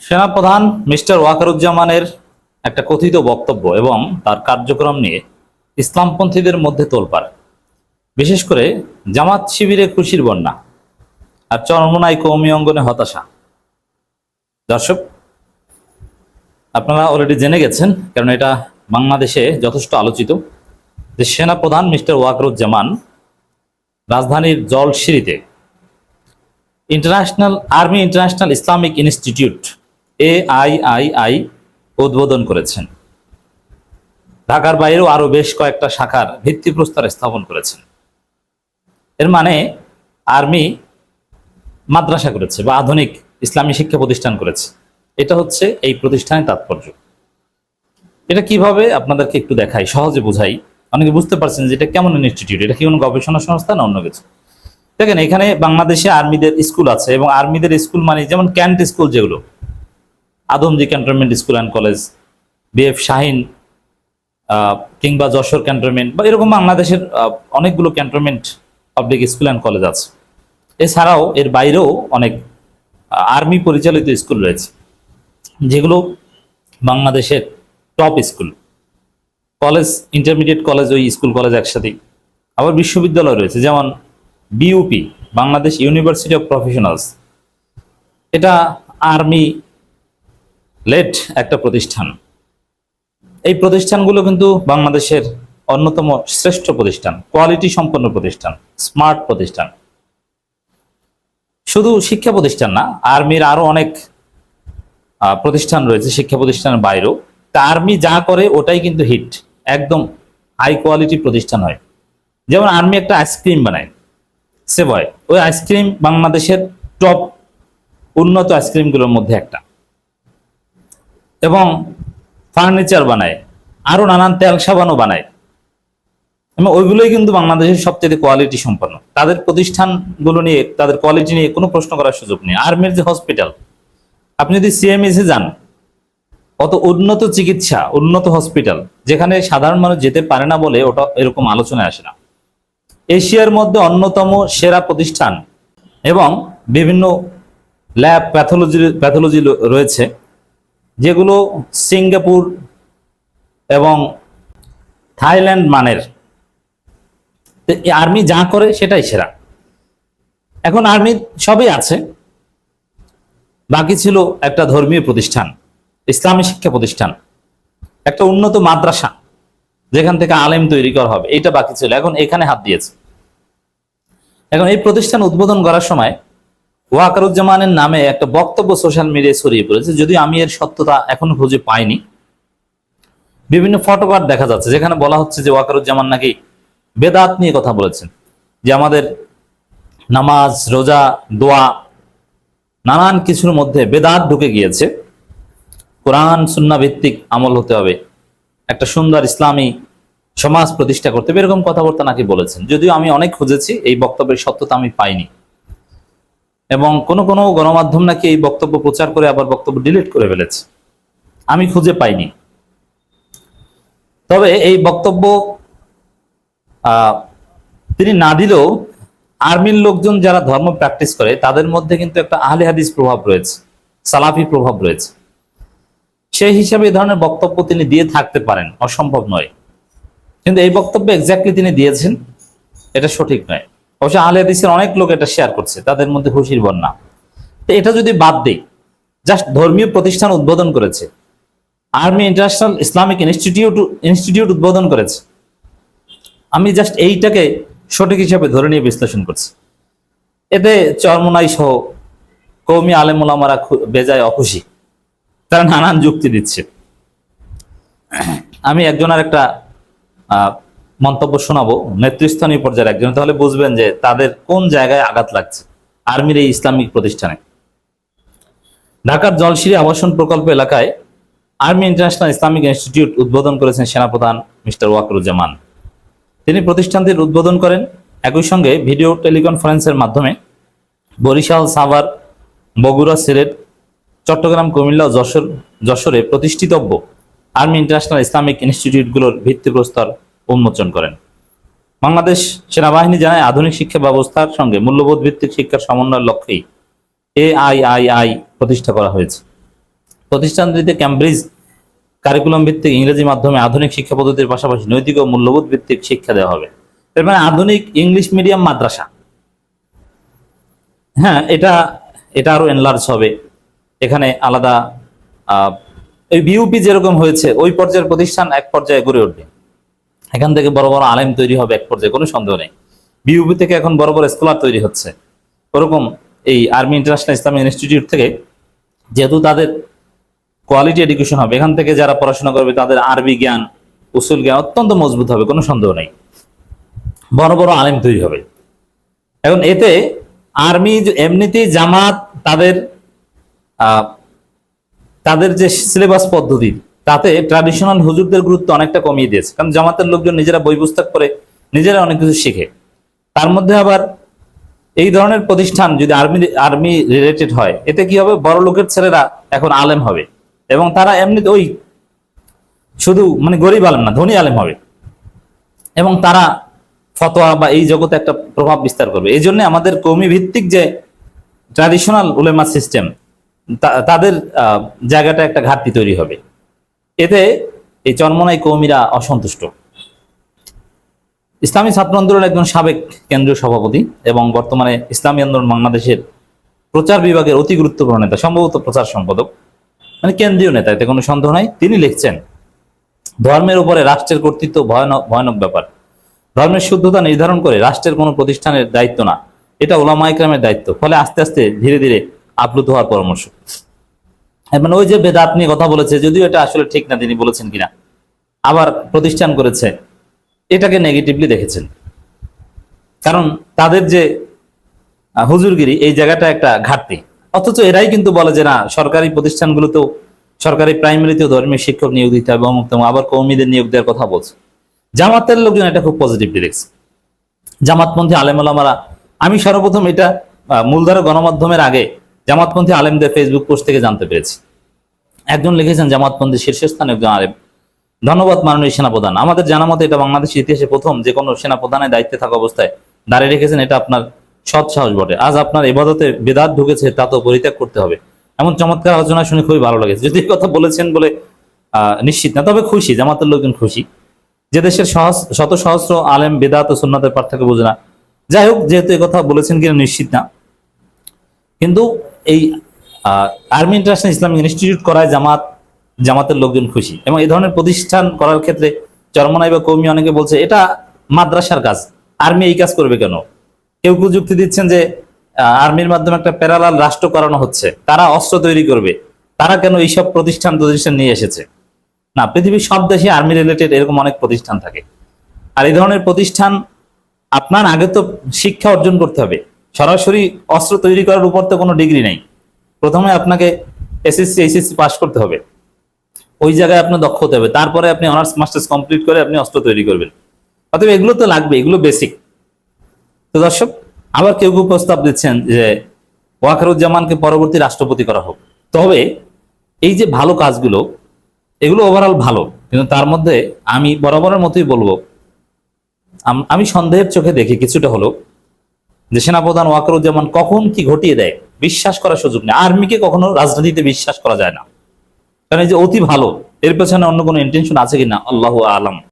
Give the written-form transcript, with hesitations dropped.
সেনাপ্রধান মিস্টার ওয়াকারুজ্জামানের একটা কথিত বক্তব্য এবং তার কার্যক্রম নিয়ে ইসলামপন্থীদের মধ্যে তোলপাড়। বিশেষ করে জামাত শিবিরে খুশির বন্যা আর চরমোনাই কওমি অঙ্গনে হতাশা। দর্শক, আপনারা অলরেডি জেনে গেছেন, কারণ এটা বাংলাদেশে যথেষ্ট আলোচিত, যে সেনাপ্রধান মিস্টার ওয়াকারুজ্জামান রাজধানীর জলশিরিতে army international islamic institute AIII উদ্বোধন করেছেন। ঢাকার বাইরেও আরো বেশ কয়েকটা শাখার ভিত্তিপ্রস্তর স্থাপন করেছেন। এর মানে আর্মি মাদ্রাসা করেছে বা আধুনিক ইসলামী শিক্ষা প্রতিষ্ঠান করেছে। এটা হচ্ছে এই প্রতিষ্ঠানের তাৎপর্য। এটা কিভাবে আপনাদেরকে একটু দেখাই, সহজে বোঝাই। অনেকে বুঝতে পারছেন যে এটা কেমন ইনস্টিটিউট, এটা কি কোনো গবেষণা সংস্থা না অন্য কিছু। দেখেন, এখানে বাংলাদেশে আর্মিদের স্কুল আছে, এবং আর্মিদের স্কুল মানে যেমন ক্যান্ট স্কুল, যেগুলো Adamjee cantonment school and college, BF Shaheen কিংবা যশোর ক্যান্টনমেন্ট, বা এরকম বাংলাদেশের অনেকগুলো cantonment public school and college আছে। এছাড়াও এর বাইরেও অনেক আর্মি পরিচালিত স্কুল রয়েছে, যেগুলো বাংলাদেশের top school. College, intermediate college, ওই স্কুল কলেজ একসাথেই। আবার বিশ্ববিদ্যালয় রয়েছে, যেমন BUP, Bangladesh university of professionals. এটা আর্মি লেড একটা প্রতিষ্ঠান। এই প্রতিষ্ঠানগুলো কিন্তু বাংলাদেশের অন্যতম শ্রেষ্ঠ প্রতিষ্ঠান, কোয়ালিটি সম্পন্ন প্রতিষ্ঠান, স্মার্ট প্রতিষ্ঠান। শুধু শিক্ষা প্রতিষ্ঠান না, আর্মির আরো অনেক প্রতিষ্ঠান রয়েছে শিক্ষা প্রতিষ্ঠানের বাইরেও। তা আর্মি যা করে ওটাই কিন্তু হিট, একদম হাই কোয়ালিটি প্রতিষ্ঠান হয়। যেমন আর্মি একটা আইসক্রিম বানায়, সেবয়, ওই আইসক্রিম বাংলাদেশের টপ উন্নত আইসক্রিমগুলোর মধ্যে একটা। এবং ফার্নিচার বানায়, আরো নানান তেল সাবানও বানায়, এবং ওইগুলোই কিন্তু বাংলাদেশের সবচেয়ে কোয়ালিটি সম্পন্ন। তাদের প্রতিষ্ঠানগুলো নিয়ে, তাদের কোয়ালিটি নিয়ে কোনো প্রশ্ন করার সুযোগ নেই। আর্মির যে হসপিটাল, আপনি যদি CMS যান, অত উন্নত চিকিৎসা, উন্নত হসপিটাল, যেখানে সাধারণ মানুষ যেতে পারে না বলে ওটা এরকম আলোচনায় আসে না। এশিয়ার মধ্যে অন্যতম সেরা প্রতিষ্ঠান, এবং বিভিন্ন ল্যাব প্যাথোলজি রয়েছে, যেগুলো সিঙ্গাপুর এবং থাইল্যান্ড মানের। আর্মি যা করে সেটাই সেরা। এখন আর্মি সবই আছে, বাকি ছিল একটা ধর্মীয় প্রতিষ্ঠান, ইসলামী শিক্ষা প্রতিষ্ঠান, একটা উন্নত মাদ্রাসা যেখান থেকে আলেম তৈরি করা হবে, এইটা বাকি ছিল। এখন এখানে হাত দিয়েছে। এখন এই প্রতিষ্ঠান উদ্বোধন করার সময় ওয়াকারুজ্জামানের নামে একটা বক্তব্য সোশ্যাল মিডিয়ায় ছড়িয়ে পড়েছে, যদিও আমি এর সত্যতা এখনো খুঁজে পাইনি। বিভিন্ন ফটোকার্ড দেখা যাচ্ছে যেখানে বলা হচ্ছে যে ওয়াকারুজ্জামান নাকি বেদাত নিয়ে কথা বলেছেন, যে আমাদের নামাজ, রোজা, দোয়া, নানান কিছুর মধ্যে বেদাত ঢুকে গিয়েছে, কোরআন সুন্নাহ ভিত্তিক আমল হতে হবে, একটা সুন্দর ইসলামী সমাজ প্রতিষ্ঠা করতে হবে, এরকম কথাবার্তা নাকি বলেছেন। যদিও আমি অনেক খুঁজেছি, এই বক্তব্যের সত্যতা আমি পাইনি। এবং কোন কোন গণমাধ্যম নাকি এই বক্তব্য প্রচার করে আবার বক্তব্য ডিলিট করে ফেলেছে, আমি খুঁজে পাইনি। তবে এই বক্তব্য তিনি না দিলেও আর্মির লোকজন যারা ধর্ম প্র্যাকটিস করে তাদের মধ্যে কিন্তু একটা আহলে হাদিস প্রভাব রয়েছে, সালাফি প্রভাব রয়েছে। সেই হিসাবে এই ধরনের বক্তব্য তিনি দিয়ে থাকতে পারেন, অসম্ভব নয়। কিন্তু এই বক্তব্য এক্স্যাক্টলি তিনি দিয়েছেন, এটা সঠিক নয়। অবশ্য আহলে হাদিসের অনেক লোক এটা শেয়ার করছে, তাদের মধ্যে খুশির বন্যা। তো এটা যদি বাদ দেই, জাস্ট ধর্মীয় প্রতিষ্ঠান উদ্বোধন করেছে, আর্মি ইন্টারন্যাশনাল ইসলামিক ইনস্টিটিউট উদ্বোধন করেছে, আমি জাস্ট এইটাকে সঠিক হিসাবে ধরে নিয়ে বিশ্লেষণ করছি। এতে চরমোনাই সহ কওমি আলেম ওলামারা বেজায় অখুশি, তারা নানান যুক্তি দিচ্ছে। আমি একজনের একটা মন্তব্য শোনাবো, নেতৃস্থানীয় পর্যায়ের একজন, তাহলে বুঝবেন যে তাদের কোন জায়গায় আঘাত লাগছে আর্মির এই ইসলামিক প্রতিষ্ঠানে। ঢাকার জলশিরি আবাসন প্রকল্প এলাকায় আর্মি ইন্টারন্যাশনাল ইসলামিক ইনস্টিটিউট উদ্বোধন করেছেন সেনাপ্রধান মিস্টার ওয়াকারুজ্জামান। তিনি প্রতিষ্ঠানটির উদ্বোধন করেন। একই সঙ্গে ভিডিও টেলিকনফারেন্সের মাধ্যমে বরিশাল, সাভার, বগুড়া, সিলেট, চট্টগ্রাম, কুমিল্লা ও যশোরে প্রতিষ্ঠিতব্য আর্মি ইন্টারন্যাশনাল ইসলামিক ইনস্টিটিউটগুলোর ভিত্তিপ্রস্তর উন্মোচন করেন। বাংলাদেশ সেনাবাহিনী জানায়, আধুনিক শিক্ষা ব্যবস্থার সঙ্গে মূল্যবোধ ভিত্তিক শিক্ষার সমন্বয়ের লক্ষ্যেই AIII প্রতিষ্ঠা করা হয়েছে। প্রতিষ্ঠানটিতে ক্যামব্রিজ কারিকুলাম ভিত্তিক ইংরেজি মাধ্যমে আধুনিক শিক্ষা পদ্ধতির পাশাপাশি নৈতিক ও মূল্যবোধ ভিত্তিক শিক্ষা দেওয়া হবে। এর মানে আধুনিক ইংলিশ মিডিয়াম মাদ্রাসা। হ্যাঁ, এটা এটা আরো এনলার্জ হবে। এখানে আলাদা ওই বিউপি যেরকম হয়েছে ওই পর্যায়ের প্রতিষ্ঠান এক পর্যায়ে গড়ে উঠবে। এখান থেকে বড় বড় আলেম তৈরি হবে এক পর্যায়ে, কোনো সন্দেহ নেই। বিউপি থেকে এখন বড় বড় স্কলার তৈরি হচ্ছে। ওরকম এই আর্মি ইন্টারন্যাশনাল ইসলামিক ইনস্টিটিউট থেকে যেহেতু তাদের কোয়ালিটি এডুকেশন হবে, এখান থেকে যারা পড়াশোনা করবে তাদের আরবি জ্ঞান, উসুল জ্ঞান অত্যন্ত মজবুত হবে, কোনো সন্দেহ নেই। বড় বড় আলেম তৈরি হবে। এখন এতে আর্মি এমনিতেই জামাত তাদের তাদের যে সিলেবাস পদ্ধতি তাতে ট্র্যাডিশনাল হুজুরদের গুরুত্ব অনেকটা কমিয়ে দিয়েছে। কারণ জামাতের লোকজন নিজেরা বই পুস্তক করে নিজেরা অনেক কিছু শিখে। তার মধ্যে আবার এই ধরনের প্রতিষ্ঠান যদি আর্মি রিলেটেড হয়, এতে কি হবে, বড় লোকের ছেলেরা এখন আলেম হবে এবং তারা এমনিতে ওই শুধু মানে গরিব আলেম না, ধনী আলেম হবে এবং তারা ফতোয়া বা এই জগতে একটা প্রভাব বিস্তার করবে। এই জন্য আমাদের কওমি ভিত্তিক যে ট্র্যাডিশনাল উলেমা সিস্টেম তাদের জায়গাটা একটা ঘাটতি তৈরি হবে। এতে এই চরমনাই কওমিরা অসন্তুষ্ট। ইসলামী ছাত্র আন্দোলনের একজন সাবেক কেন্দ্রীয় সভাপতি এবং বর্তমানে ইসলামী আন্দোলন বাংলাদেশের প্রচার বিভাগের অতি গুরুত্বপূর্ণ নেতা, সম্ভবত প্রচার সম্পাদক, মানে কেন্দ্রীয় নেতা, এতে কোনো সন্দেহ নাই। তিনি লিখছেন, ধর্মের উপরে রাষ্ট্রের কর্তৃত্ব ভয়ানক ব্যাপার। ধর্মের শুদ্ধতা নির্ধারণ করে রাষ্ট্রের কোনো প্রতিষ্ঠানের দায়িত্ব না, এটা উলামা ইকরামের দায়িত্ব। ফলে আস্তে আস্তে ধীরে ধীরে আপ্লুত হওয়ার পরামর্শ। মানে ওই যে বেদাত নিয়ে কথা বলেছে, যদিও এটা আসলে ঠিক না তিনি বলেছেন কিনা, আবার প্রতিষ্ঠান করেছে, এটাকে নেগেটিভলি দেখেছেন। কারণ তাদের যে হুজুরগিরি এই জায়গাটা একটা ঘাটতি। অথচ এরাই কিন্তু বলে যে না, সরকারি প্রতিষ্ঠানগুলোতেও, সরকারি প্রাইমারিতেও ধর্মীয় শিক্ষক নিয়োগ দিতে হবে, অমুক তমুক, আবার কওমিদের নিয়োগ দেওয়ার কথা বলছে। জামাতের লোকজন এটা খুব পজিটিভলি দেখছে। জামাতপন্থী আলেম ওলামারা, আমি সর্বপ্রথম এটা মূলধারা গণমাধ্যমের আগে জামাতপন্থী আলেমদের ফেসবুক পোস্ট থেকে জানতে পেরেছি। একজন লিখেছেন, জামাতপন্থী শীর্ষস্থানে একজন আলেম, ধন্যবাদ মাননীয় সেনাপ্রধান। আমাদের জানা মতে এটা বাংলাদেশের ইতিহাসে প্রথম যে কোনো সেনাপ্রধানের দায়িত্বে থাকা অবস্থায় দাঁড়িয়ে রেখেছেন, এটা আপনার সৎ সাহস বটে। আজ আপনার ইবাদতে বেদাত ঢুকেছে, তা তো পরিত্যাগ করতে হবে। এমন চমৎকার আলোচনা শুনে খুবই ভালো লাগেছে। যদি এই কথা বলেছেন বলে নিশ্চিত না, তবে খুশি, জামাতের লোকজন খুশি যে দেশের শত সহস্র আলেম বেদাত ও সুন্নাতের পার্থক্য বোঝে না। যাই হোক, যেহেতু এই কথা বলেছেন কিনা নিশ্চিত না, কিন্তু এই আর্মি ইন্টারন্যাশনাল ইসলামিক ইনস্টিটিউট করায় জামাতের লোকজন খুশি। এবং এই ধরনের প্রতিষ্ঠান করার ক্ষেত্রে চরমনাই বা কওমি অনেকে বলছে এটা মাদ্রাসার কাজ, আর্মি এই কাজ করবে কেন? কেউ কেউ যুক্তি দিচ্ছেন যে আর্মির মাধ্যমে একটা প্যারালাল রাষ্ট্র করানো হচ্ছে, তারা অস্ত্র তৈরি করবে, তারা কেন এইসব প্রতিষ্ঠান নিয়ে এসেছে? না, পৃথিবীর সব দেশে আর্মি রিলেটেড এরকম অনেক প্রতিষ্ঠান থাকে। আর এই ধরনের প্রতিষ্ঠান আপনার আগে তো শিক্ষা অর্জন করতে হবে। সরাসরি অস্ত্র তৈরি করার উপর তো কোনো ডিগ্রি নেই। প্রথমে আপনাকে এসএসসি এইচএসসি পাস করতে হবে, ওই জায়গায় আপনার দক্ষ হতে হবে, তারপরে আপনি অনার্স মাস্টার্স কমপ্লিট করে আপনি অস্ত্র তৈরি করবেন। অতএব এগুলো তো লাগবে, এগুলো বেসিক। তো দর্শক, আবার কেউ কেউ প্রস্তাব দিচ্ছেন যে ওয়াকারুজ্জামানকে পরবর্তী রাষ্ট্রপতি করা হোক। তবে এই যে ভালো কাজগুলো, এগুলো ওভারঅল ভালো, কিন্তু তার মধ্যে আমি বরাবরের মতোই বলবো, আমি সন্দেহের চোখে দেখি কিছুটা হলো যে সেনাপ্রধান ওয়াকারুজ্জামান কখন কি ঘটিয়ে দেয় বিশ্বাস করার সুযোগ নেই। আর্মিকে কখনো রাজনীতিতে বিশ্বাস করা যায় না, কারণ এই যে অতি ভালো, এর পেছনে অন্য কোনো ইন্টেনশন আছে কিনা আল্লাহু আলাম।